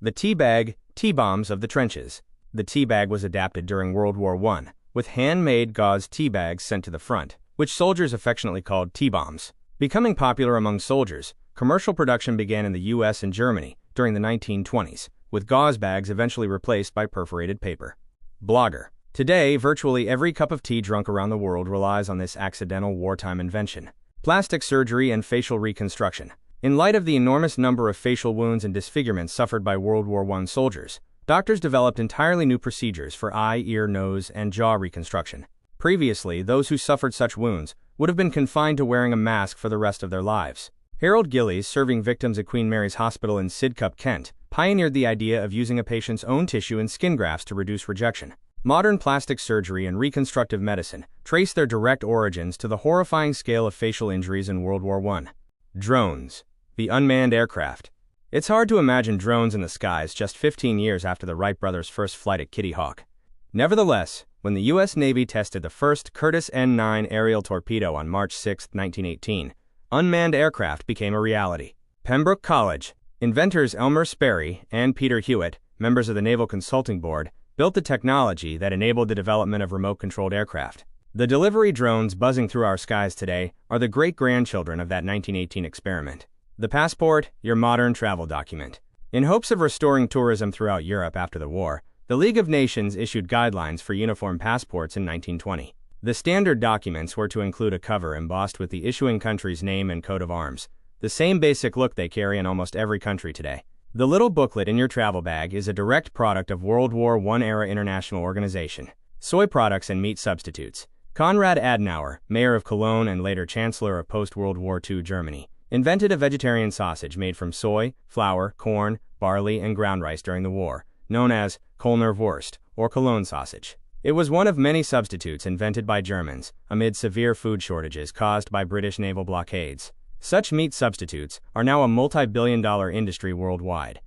The tea bag, T-bombs of the trenches. The tea bag was adapted during World War I, with handmade gauze tea bags sent to the front, which soldiers affectionately called T-bombs. Becoming popular among soldiers, commercial production began in the US and Germany during the 1920s, with gauze bags eventually replaced by perforated paper. Blogger. Today, virtually every cup of tea drunk around the world relies on this accidental wartime invention. Plastic surgery and facial reconstruction. In light of the enormous number of facial wounds and disfigurements suffered by World War I soldiers, doctors developed entirely new procedures for eye, ear, nose, and jaw reconstruction. Previously, those who suffered such wounds would have been confined to wearing a mask for the rest of their lives. Harold Gillies, serving victims at Queen Mary's Hospital in Sidcup, Kent, pioneered the idea of using a patient's own tissue and skin grafts to reduce rejection. Modern plastic surgery and reconstructive medicine trace their direct origins to the horrifying scale of facial injuries in World War I. Drones. The unmanned aircraft. It's hard to imagine drones in the skies just 15 years after the Wright brothers' first flight at Kitty Hawk. Nevertheless, when the U.S. Navy tested the first Curtiss N-9 aerial torpedo on March 6, 1918, unmanned aircraft became a reality. Pembroke College. Inventors Elmer Sperry and Peter Hewitt, members of the Naval Consulting Board, built the technology that enabled the development of remote-controlled aircraft. The delivery drones buzzing through our skies today are the great-grandchildren of that 1918 experiment. The passport, your modern travel document. In hopes of restoring tourism throughout Europe after the war, the League of Nations issued guidelines for uniform passports in 1920. The standard documents were to include a cover embossed with the issuing country's name and coat of arms, the same basic look they carry in almost every country today. The little booklet in your travel bag is a direct product of World War I-era international organization. Soy products and meat substitutes. Konrad Adenauer, mayor of Cologne and later chancellor of post-World War II Germany, invented a vegetarian sausage made from soy, flour, corn, barley, and ground rice during the war, known as Kölner Wurst, or Cologne sausage. It was one of many substitutes invented by Germans amid severe food shortages caused by British naval blockades. Such meat substitutes are now a multi-billion-dollar industry worldwide.